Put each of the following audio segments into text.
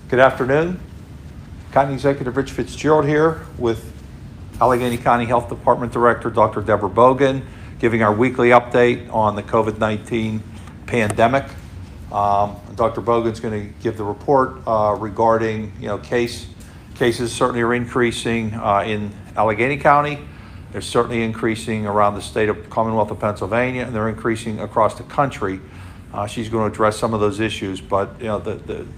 Good afternoon. County Executive Rich Fitzgerald here with Allegheny County Health Department Director Dr. Deborah Bogan, giving our weekly update on the COVID-19 pandemic. Dr. Bogan's going to give the report regarding, cases certainly are increasing in Allegheny County. They're certainly increasing around the state of Commonwealth of Pennsylvania, and they're increasing across the country. She's going to address some of those issues, but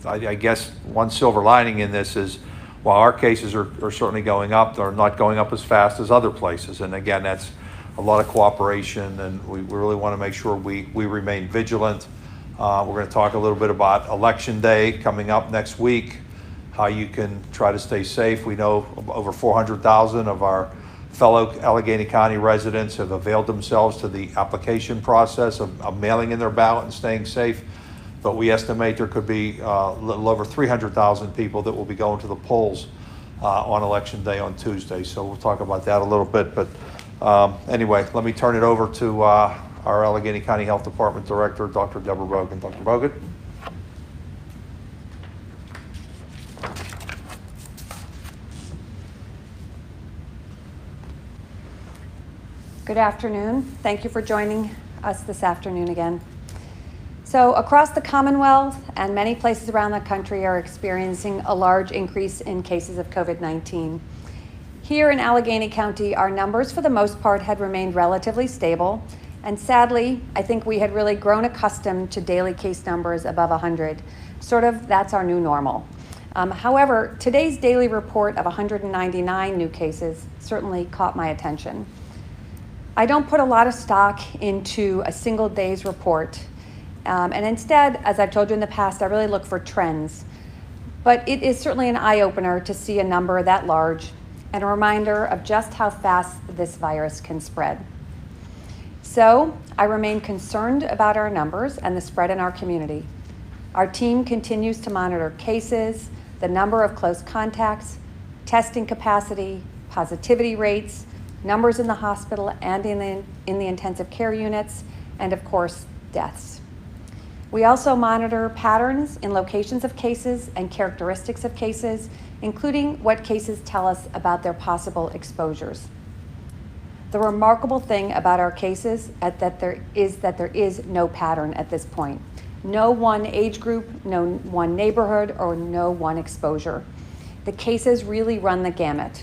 I guess one silver lining in this is while our cases are certainly going up, they're not going up as fast as other places. And again, that's a lot of cooperation, and we really want to make sure we remain vigilant. We're going to talk a little bit about Election Day coming up next week, how you can try to stay safe. We know over 400,000 of our fellow Allegheny County residents have availed themselves to the application process of mailing in their ballot and staying safe. But we estimate there could be a little over 300,000 people that will be going to the polls on Election Day on Tuesday. So we'll talk about that a little bit. But anyway, let me turn it over to our Allegheny County Health Department Director, Dr. Deborah Bogan. Dr. Bogan. Good afternoon. Thank you for joining us this afternoon again. So across the Commonwealth and many places around the country are experiencing a large increase in cases of COVID-19. Here in Allegheny County, our numbers for the most part had remained relatively stable. And sadly, I think we had really grown accustomed to daily case numbers above 100. That's our new normal. However, today's daily report of 199 new cases certainly caught my attention. I don't put a lot of stock into a single day's report. And instead, as I've told you in the past, I really look for trends. But it is certainly an eye-opener to see a number that large and a reminder of just how fast this virus can spread. So I remain concerned about our numbers and the spread in our community. Our team continues to monitor cases, the number of close contacts, testing capacity, positivity rates, numbers in the hospital and in the intensive care units, and of course, deaths. We also monitor patterns in locations of cases and characteristics of cases, including what cases tell us about their possible exposures. The remarkable thing about our cases is that there is no pattern at this point. No one age group, no one neighborhood, or no one exposure. The cases really run the gamut.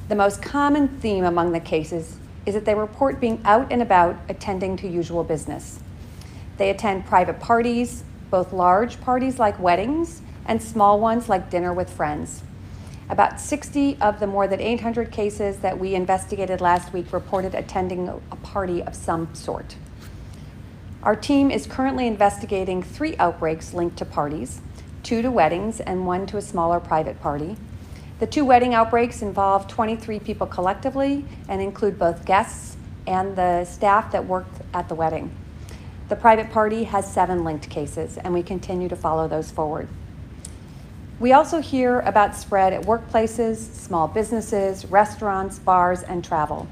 The most common theme among the cases is that they report being out and about attending to usual business. They attend private parties, both large parties like weddings and small ones like dinner with friends. About 60 of the more than 800 cases that we investigated last week reported attending a party of some sort. Our team is currently investigating 3 outbreaks linked to parties, 2 to weddings and 1 to a smaller private party. The 2 wedding outbreaks involve 23 people collectively and include both guests and the staff that worked at the wedding. The private party has 7 linked cases, and we continue to follow those forward. We also hear about spread at workplaces, small businesses, restaurants, bars, and travel.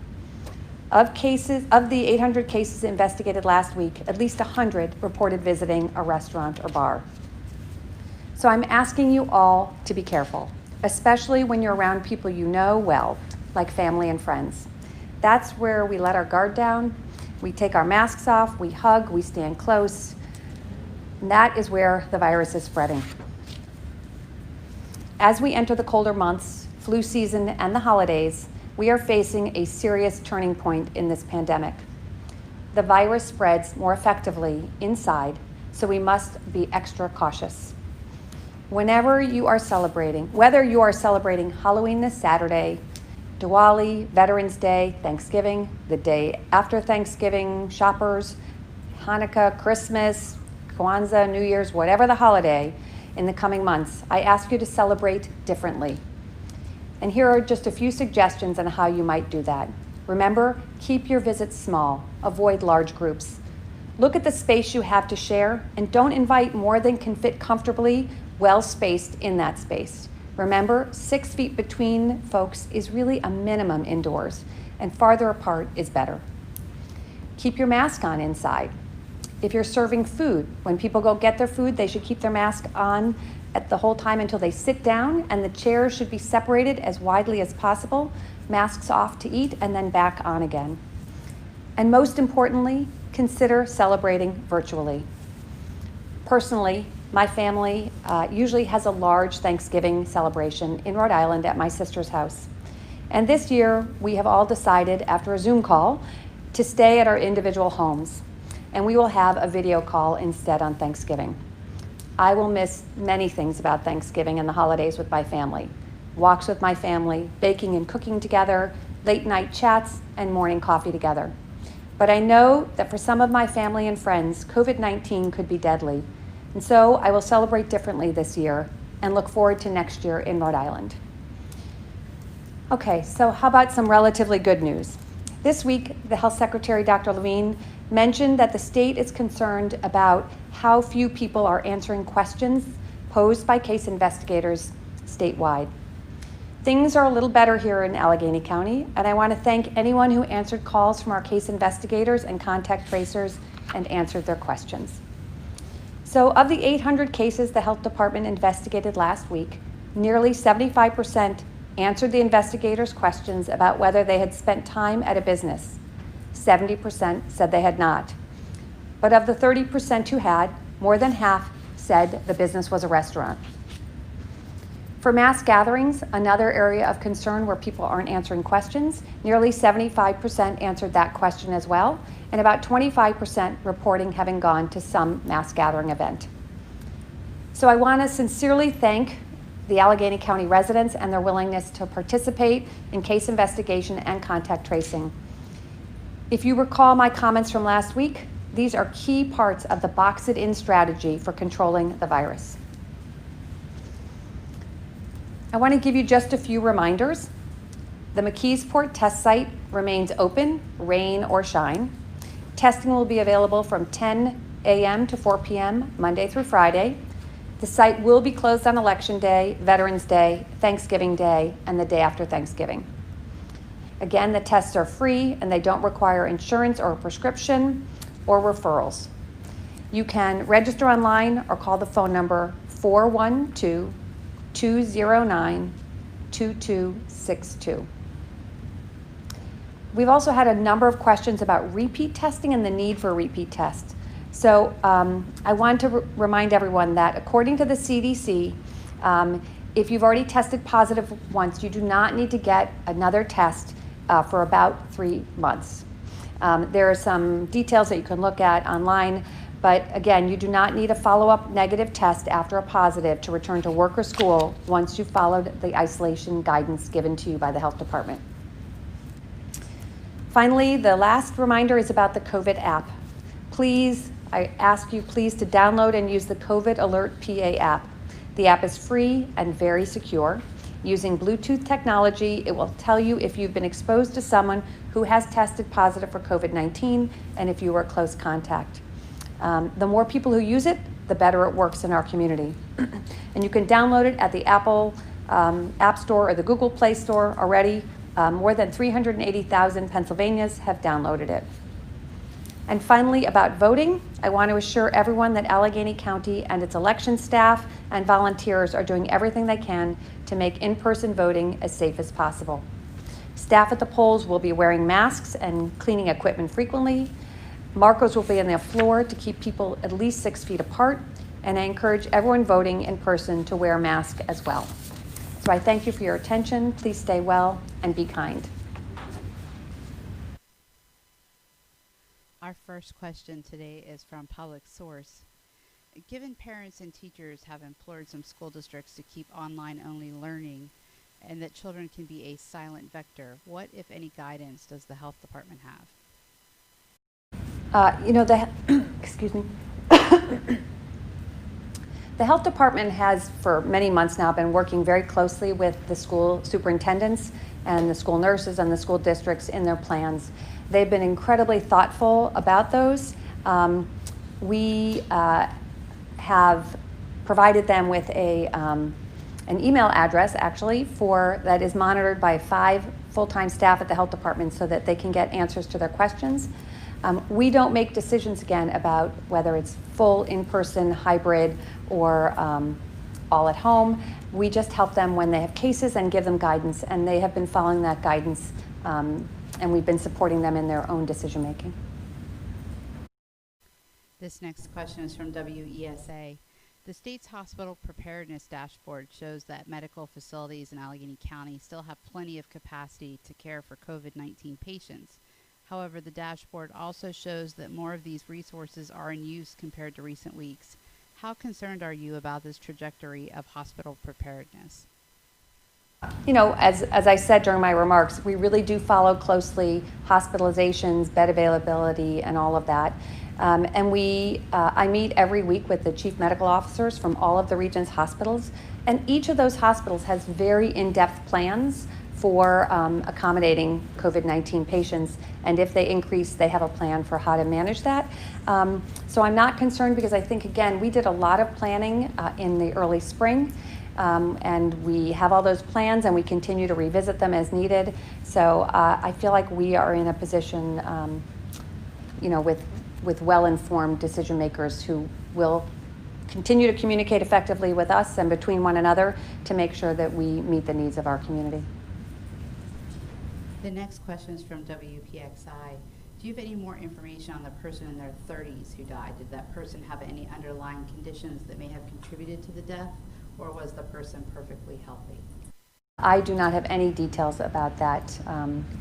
Of the 800 cases investigated last week, at least 100 reported visiting a restaurant or bar. So I'm asking you all to be careful, especially when you're around people you know well, like family and friends. That's where we let our guard down, we take our masks off, we hug, we stand close. And that is where the virus is spreading. As we enter the colder months, flu season, and the holidays, we are facing a serious turning point in this pandemic. The virus spreads more effectively inside, so we must be extra cautious. Whether you are celebrating Halloween this Saturday, Diwali, Veterans Day, Thanksgiving, the day after Thanksgiving, shoppers, Hanukkah, Christmas, Kwanzaa, New Year's, whatever the holiday in the coming months, I ask you to celebrate differently. And here are just a few suggestions on how you might do that. Remember, keep your visits small, avoid large groups. Look at the space you have to share and don't invite more than can fit comfortably, well spaced in that space. Remember, 6 feet between folks is really a minimum indoors, and farther apart is better. Keep your mask on inside. If you're serving food, when people go get their food, they should keep their mask on at the whole time until they sit down, and the chairs should be separated as widely as possible, masks off to eat, and then back on again. And most importantly, consider celebrating virtually. Personally, my family usually has a large Thanksgiving celebration in Rhode Island at my sister's house. And this year, we have all decided after a Zoom call to stay at our individual homes, and we will have a video call instead on Thanksgiving. I will miss many things about Thanksgiving and the holidays with my family. Walks with my family, baking and cooking together, late night chats, and morning coffee together. But I know that for some of my family and friends, COVID-19 could be deadly. And so I will celebrate differently this year and look forward to next year in Rhode Island. Okay, so how about some relatively good news? This week, the Health Secretary, Dr. Levine, mentioned that the state is concerned about how few people are answering questions posed by case investigators statewide. Things are a little better here in Allegheny County, and I want to thank anyone who answered calls from our case investigators and contact tracers and answered their questions. So of the 800 cases the health department investigated last week, nearly 75% answered the investigators' questions about whether they had spent time at a business. 70% said they had not. But of the 30% who had, more than half said the business was a restaurant. For mass gatherings, another area of concern where people aren't answering questions, nearly 75% answered that question as well, and about 25% reporting having gone to some mass gathering event. So I want to sincerely thank the Allegheny County residents and their willingness to participate in case investigation and contact tracing. If you recall my comments from last week, these are key parts of the box it in strategy for controlling the virus. I want to give you just a few reminders. The McKeesport test site remains open, rain or shine. Testing will be available from 10 a.m. to 4 p.m. Monday through Friday. The site will be closed on Election Day, Veterans Day, Thanksgiving Day, and the day after Thanksgiving. Again, the tests are free and they don't require insurance or a prescription or referrals. You can register online or call the phone number 412-209-2262. We've also had a number of questions about repeat testing and the need for repeat tests. So I want to remind everyone that according to the CDC, if you've already tested positive once, you do not need to get another test for about 3 months. There are some details that you can look at online, but again, you do not need a follow-up negative test after a positive to return to work or school once you've followed the isolation guidance given to you by the health department. Finally, the last reminder is about the COVID app. Please, I ask you please to download and use the COVID Alert PA app. The app is free and very secure. Using Bluetooth technology, it will tell you if you've been exposed to someone who has tested positive for COVID-19 and if you were a close contact. The more people who use it, the better it works in our community. And you can download it at the Apple App Store or the Google Play Store already. More than 380,000 Pennsylvanians have downloaded it. And finally, about voting, I want to assure everyone that Allegheny County and its election staff and volunteers are doing everything they can to make in-person voting as safe as possible. Staff at the polls will be wearing masks and cleaning equipment frequently. Markers will be on the floor to keep people at least 6 feet apart, and I encourage everyone voting in person to wear a mask as well. So I thank you for your attention. Please stay well and be kind. Our first question today is from Public Source. Given parents and teachers have implored some school districts to keep online-only learning and that children can be a silent vector, what, if any, guidance does the health department have? Excuse me. The health department has, for many months now, been working very closely with the school superintendents and the school nurses and the school districts in their plans. They've been incredibly thoughtful about those. We have provided them with an email address, actually, that is monitored by 5 full-time staff at the health department so that they can get answers to their questions. We don't make decisions, again, about whether it's full in-person, hybrid, or all at home. We just help them when they have cases and give them guidance, and they have been following that guidance, and we've been supporting them in their own decision making. This next question is from WESA. The state's hospital preparedness dashboard shows that medical facilities in Allegheny County still have plenty of capacity to care for COVID-19 patients. However, the dashboard also shows that more of these resources are in use compared to recent weeks. How concerned are you about this trajectory of hospital preparedness? You know, as I said during my remarks, we really do follow closely hospitalizations, bed availability, and all of that. And I meet every week with the chief medical officers from all of the region's hospitals, and each of those hospitals has very in-depth plans for accommodating COVID-19 patients, and if they increase, they have a plan for how to manage that. So I'm not concerned, because I think, again, we did a lot of planning in the early spring, and we have all those plans, and we continue to revisit them as needed. So I feel like we are in a position, you know, with well-informed decision makers who will continue to communicate effectively with us and between one another to make sure that we meet the needs of our community. The next question is from WPXI. Do you have any more information on the person in their 30s who died? Did that person have any underlying conditions that may have contributed to the death, or was the person perfectly healthy? I do not have any details about that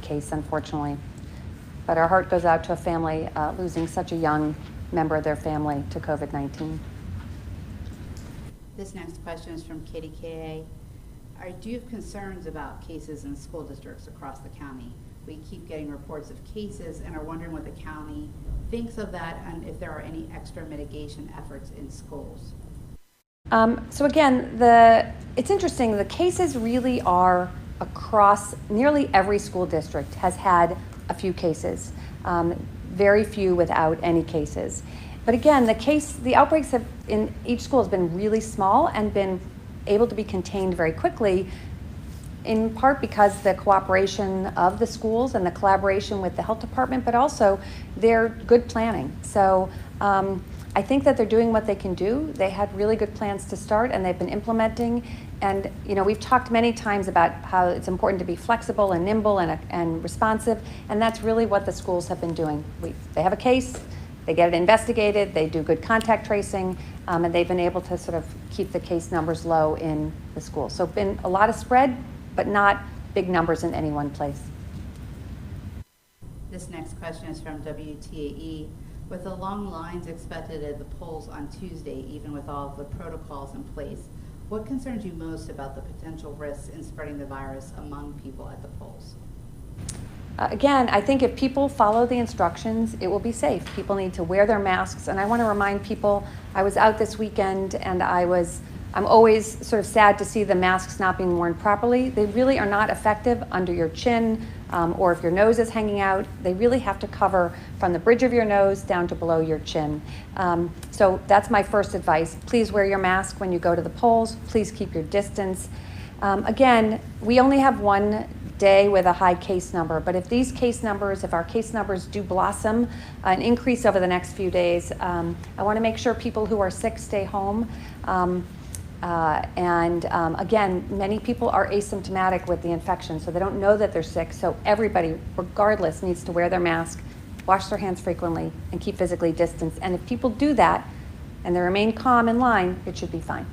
case, unfortunately. But our heart goes out to a family losing such a young member of their family to COVID-19. This next question is from KDKA. Do you have concerns about cases in school districts across the county? We keep getting reports of cases and are wondering what the county thinks of that, and if there are any extra mitigation efforts in schools. So again, it's interesting. The cases really are across nearly every school district has had a few cases, very few without any cases. But again, the outbreaks in each school has been really small and been able to be contained very quickly, in part because the cooperation of the schools and the collaboration with the health department, but also their good planning. So I think that they're doing what they can do. They had really good plans to start, and they've been implementing. And you know, we've talked many times about how it's important to be flexible and nimble and responsive, and that's really what the schools have been doing. They have a case, they get it investigated, they do good contact tracing, and they've been able to sort of keep the case numbers low in the schools. So been a lot of spread, but not big numbers in any one place. This next question is from WTAE. With the long lines expected at the polls on Tuesday, even with all of the protocols in place, what concerns you most about the potential risks in spreading the virus among people at the polls? Again, I think if people follow the instructions, it will be safe. People need to wear their masks, and I want to remind people, I was out this weekend, and I'm always sort of sad to see the masks not being worn properly. They really are not effective under your chin, or if your nose is hanging out. They really have to cover from the bridge of your nose down to below your chin. So that's my first advice. Please wear your mask when you go to the polls. Please keep your distance. Again, we only have one day with a high case number, but if our case numbers do blossom and increase over the next few days, I want to make sure people who are sick stay home. Again, many people are asymptomatic with the infection, so they don't know that they're sick. So everybody, regardless, needs to wear their mask, wash their hands frequently, and keep physically distanced. And if people do that and they remain calm in line, it should be fine.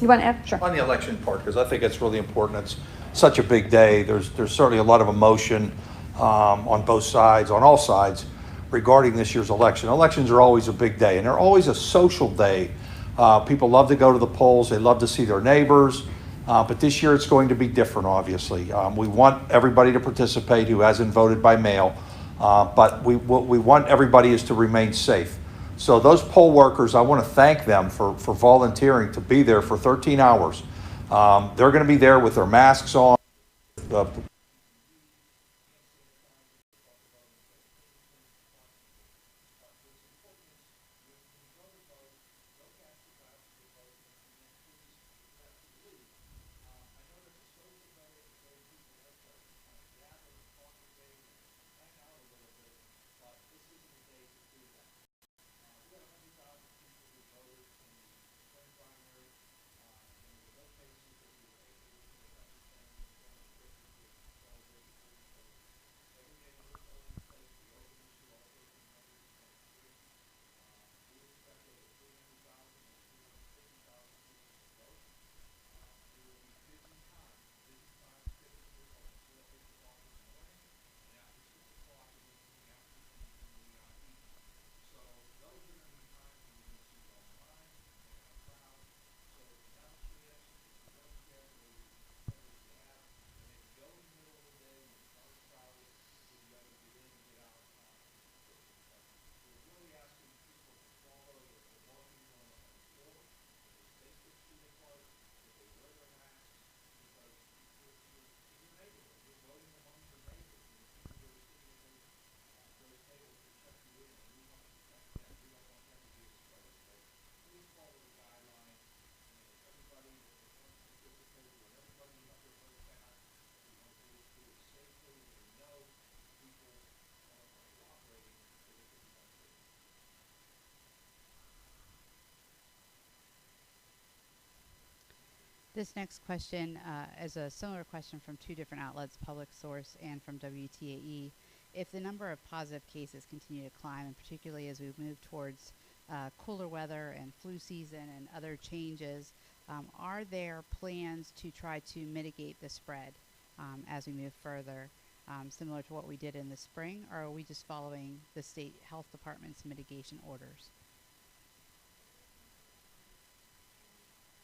You want to add? Sure. On the election part, because I think it's really important. It's such a big day. There's certainly a lot of emotion on both sides, on all sides, regarding this year's election. Elections are always a big day, and they're always a social day. People love to go to the polls. They love to see their neighbors. But this year it's going to be different, obviously. We want everybody to participate who hasn't voted by mail. But what we want everybody is to remain safe. So those poll workers, I want to thank them for volunteering to be there for 13 hours. They're going to be there with their masks on. This next question is a similar question from two different outlets, Public Source and from WTAE. If the number of positive cases continue to climb, and particularly as we move towards cooler weather and flu season and other changes, are there plans to try to mitigate the spread as we move further, similar to what we did in the spring, or are we just following the state health department's mitigation orders?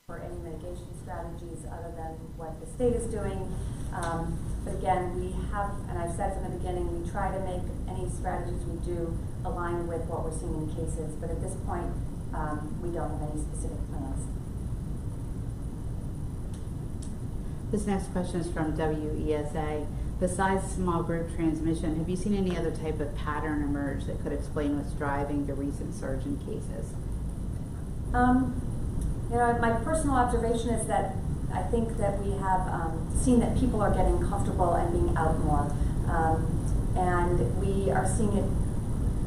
For any mitigation strategies other than what the state is doing. But again, we have, and I've said from the beginning, we try to make any strategies we do align with what we're seeing in cases. But at this point, we don't have any specific plans. This next question is from WESA. Besides small group transmission, have you seen any other type of pattern emerge that could explain what's driving the recent surge in cases? You know, my personal observation is that I think that we have seen that people are getting comfortable and being out more. And we are seeing it,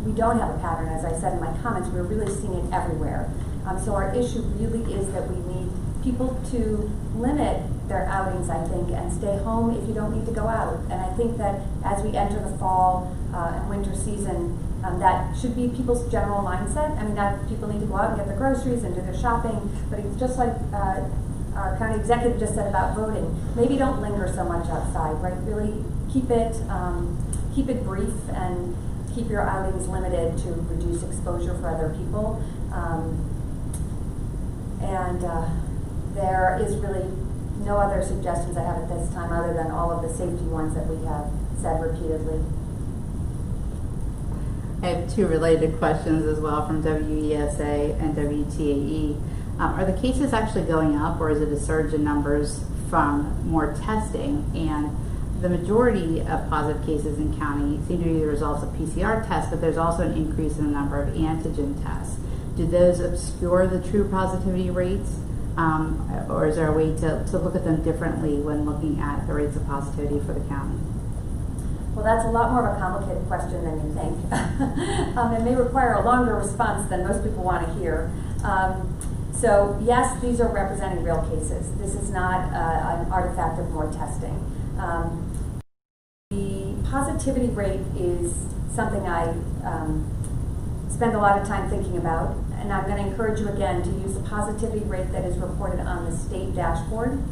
we don't have a pattern, as I said in my comments, we're really seeing it everywhere. So our issue really is that we need people to limit their outings, I think, and stay home if you don't need to go out. And I think that as we enter the fall and winter season, that should be people's general mindset. I mean, that people need to go out and get their groceries and do their shopping, but it's just like our county executive just said about voting. Maybe don't linger so much outside, right? Really keep it brief and keep your outings limited to reduce exposure for other people. There is really no other suggestions I have at this time other than all of the safety ones that we have said repeatedly. I have two related questions as well from WESA and WTAE. Are the cases actually going up, or is it a surge in numbers from more testing? And the majority of positive cases in county seem to be the results of PCR tests, but there's also an increase in the number of antigen tests. Do those obscure the true positivity rates? Or is there a way to look at them differently when looking at the rates of positivity for the county? Well, that's a lot more of a complicated question than you think. It may require a longer response than most people want to hear. So yes, these are representing real cases. This is not an artifact of more testing. The positivity rate is something I spend a lot of time thinking about, and I'm going to encourage you again to use the positivity rate that is reported on the state dashboard.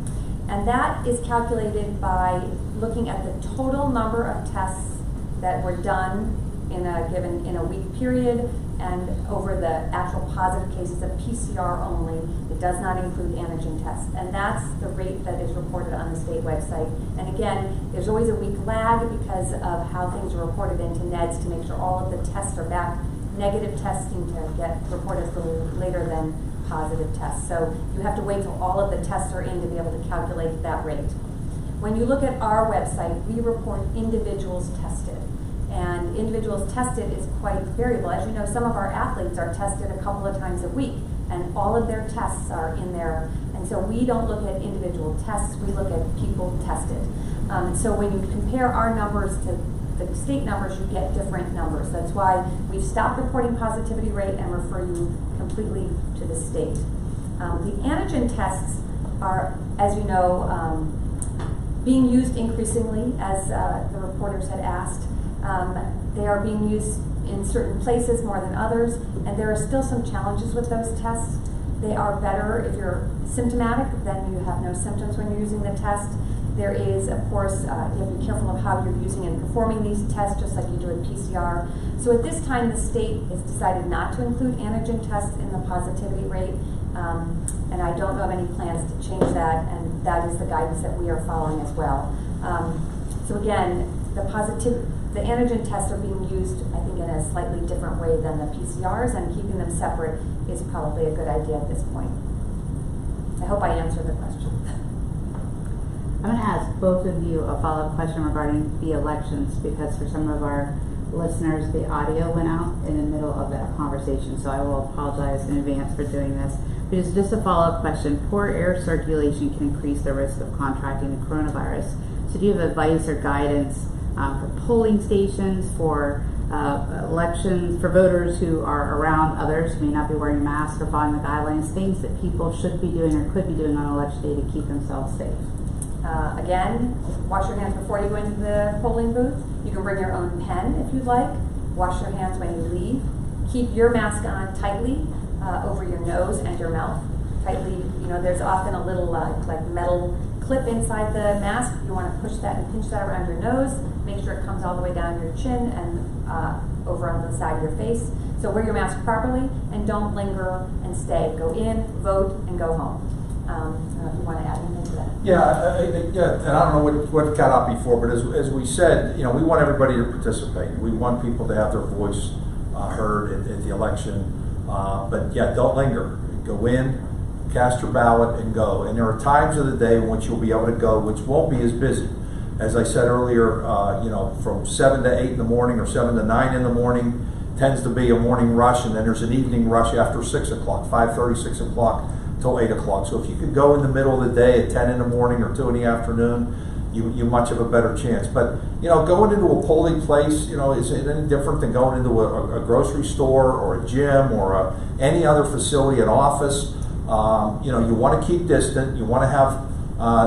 And that is calculated by looking at the total number of tests that were done in a week period and over the actual positive cases of PCR only. It does not include antigen tests. And that's the rate that is reported on the state website. And again, there's always a week lag because of how things are reported into NEDS to make sure all of the tests are back. Negative tests seem to get reported a little later than positive tests. So you have to wait till all of the tests are in to be able to calculate that rate. When you look at our website, we report individuals tested. And individuals tested is quite variable. As you know, some of our athletes are tested a couple of times a week, and all of their tests are in there. And so we don't look at individual tests, we look at people tested. So when you compare our numbers to the state numbers, you get different numbers. That's why we've stopped reporting positivity rate and refer you completely to the state. The antigen tests are, as you know, being used increasingly, as the reporters had asked. They are being used in certain places more than others, and there are still some challenges with those tests. They are better if you're symptomatic, then you have no symptoms when you're using the test. There is, of course, you have to be careful of how you're using and performing these tests, just like you do with PCR. So at this time, the state has decided not to include antigen tests in the positivity rate, and I don't know of any plans to change that, and that is the guidance that we are following as well. So again, the antigen tests are being used, I think, in a slightly different way than the PCRs, and keeping them separate is probably a good idea at this point. I hope I answered the question. I'm going to ask both of you a follow-up question regarding the elections, because for some of our listeners, the audio went out in the middle of that conversation, so I will apologize in advance for doing this. But it's just a follow-up question. Poor air circulation can increase the risk of contracting the coronavirus. So do you have advice or guidance for polling stations, for elections for voters who are around others who may not be wearing a mask or following the guidelines, things that people should be doing or could be doing on election day to keep themselves safe? Again, wash your hands before you go into the polling booth. You can bring your own pen if you'd like. Wash your hands when you leave. Keep your mask on tightly over your nose and your mouth. Tightly, there's often a little like metal clip inside the mask. You want to push that and pinch that around your nose. Make sure it comes all the way down your chin and over on the side of your face. So wear your mask properly and don't linger and stay. Go in, vote, and go home. I don't know if you want to add anything to that. Yeah, and I don't know what got out before, but as we said, we want everybody to participate. We want people to have their voice heard at the election. But yeah, don't linger. Go in, cast your ballot, and go. And there are times of the day in which you'll be able to go, which won't be as busy. As I said earlier, from 7 to 8 in the morning or 7 to 9 in the morning tends to be a morning rush, and then there's an evening rush after 6 o'clock, 5:30, 6 o'clock till 8 o'clock. So if you could go in the middle of the day at 10 in the morning or 2 in the afternoon, you much have a better chance. But going into a polling place, is any different than going into a grocery store or a gym or any other facility, an office. You want to keep distant. You want to have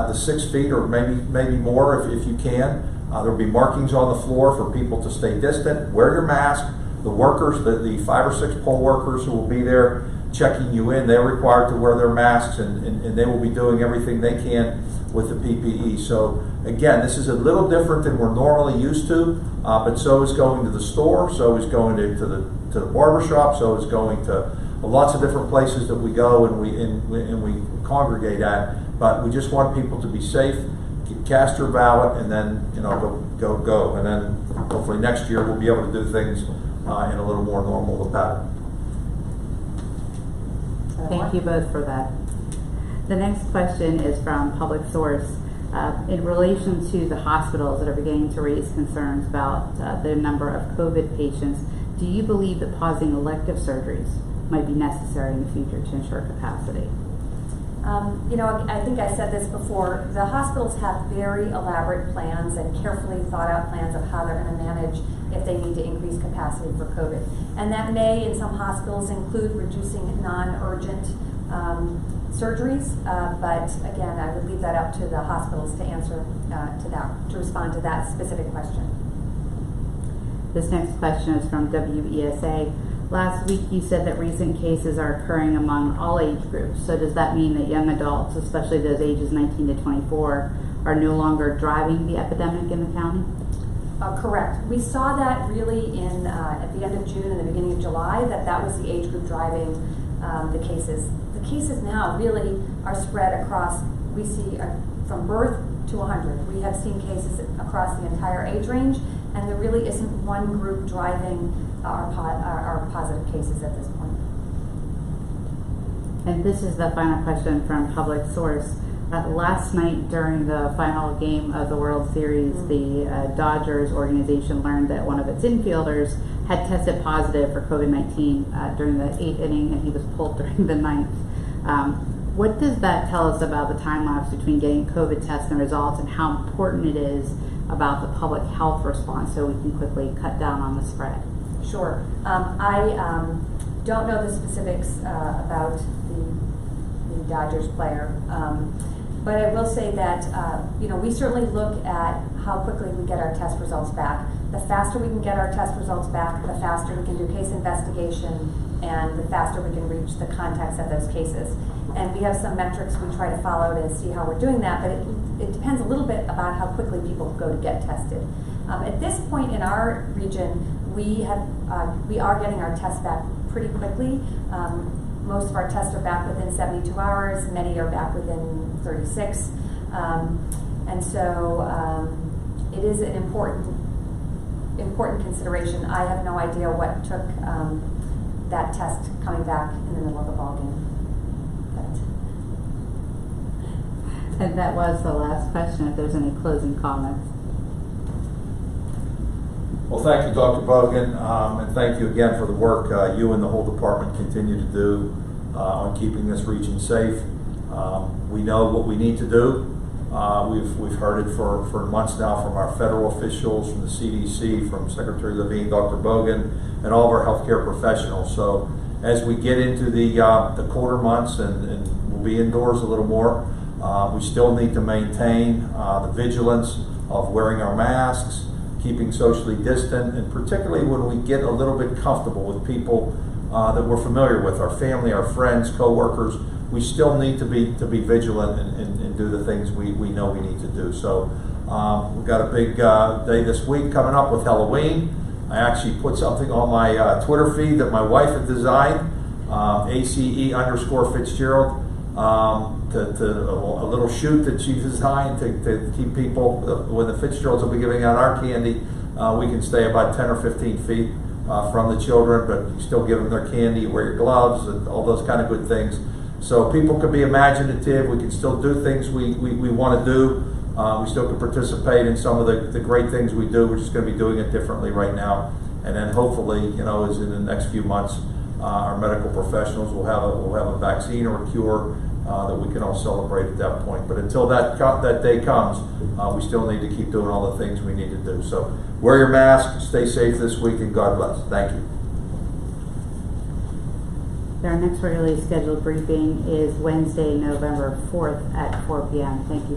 the 6 feet or maybe more if you can. There'll be markings on the floor for people to stay distant. Wear your mask. The workers, the 5 or 6 poll workers who will be there checking you in, they're required to wear their masks, and they will be doing everything they can with the PPE. So again, this is a little different than we're normally used to, but so is going to the store, so is going to the barber shop, so is going to lots of different places that we go and we congregate at. But we just want people to be safe, cast your ballot, and then go, and then hopefully next year we'll be able to do things in a little more normal pattern. Thank you both for that. The next question is from Public Source. In relation to the hospitals that are beginning to raise concerns about the number of COVID patients, do you believe that pausing elective surgeries might be necessary in the future to ensure capacity? I think I said this before. The hospitals have very elaborate plans and carefully thought out plans of how they're going to manage if they need to increase capacity for COVID. And that may, in some hospitals, include reducing non-urgent surgeries. But again, I would leave that up to the hospitals to answer to respond to that specific question. This next question is from WESA. Last week you said that recent cases are occurring among all age groups. So does that mean that young adults, especially those ages 19 to 24, are no longer driving the epidemic in the county? Correct. We saw that really at the end of June and the beginning of July, that was the age group driving the cases. The cases now really are spread across, we see from birth to 100. We have seen cases across the entire age range, and there really isn't one group driving our positive cases at this point. And this is the final question from Public Source. Last night during the final game of the World Series, the Dodgers organization learned that one of its infielders had tested positive for COVID-19 during the 8th inning, and he was pulled during the 9th. What does that tell us about the time lapse between getting COVID tests and results, and how important it is about the public health response so we can quickly cut down on the spread? Sure. I don't know the specifics about the Dodgers player, but I will say that we certainly look at how quickly we get our test results back. The faster we can get our test results back, the faster we can do case investigation, and the faster we can reach the contacts of those cases. And we have some metrics we try to follow to see how we're doing that, but it depends a little bit about how quickly people go to get tested. At this point in our region, we are getting our tests back pretty quickly. Most of our tests are back within 72 hours. Many are back within 36. And so it is an important consideration. I have no idea what took that test coming back in the middle of the ball game. And that was the last question, if there's any closing comments. Well, thank you, Dr. Bogan, and thank you again for the work you and the whole department continue to do on keeping this region safe. We know what we need to do, We've heard it for months now from our federal officials, from the CDC, from Secretary Levine, Dr. Bogan, and all of our healthcare professionals. So as we get into the colder months and we'll be indoors a little more, we still need to maintain the vigilance of wearing our masks, keeping socially distant, and particularly when we get a little bit comfortable with people that we're familiar with, our family, our friends, co-workers, we still need to be vigilant and do the things we know we need to do. So we've got a big day this week coming up with Halloween. I actually put something on my Twitter feed that my wife had designed, ACE_Fitzgerald, a little shoot that she designed to keep people, when the Fitzgeralds will be giving out our candy, we can stay about 10 or 15 feet from the children, but you still give them their candy, you wear your gloves, and all those kind of good things. So people can be imaginative, we can still do things we want to do, we still can participate in some of the great things we do. We're just going to be doing it differently right now. And then hopefully, as in the next few months, our medical professionals will have a vaccine or a cure that we can all celebrate at that point. But until that day comes, we still need to keep doing all the things we need to do. So wear your mask, stay safe this week, and God bless. Thank you. Our next regularly scheduled briefing is Wednesday, November 4th at 4 p.m. Thank you.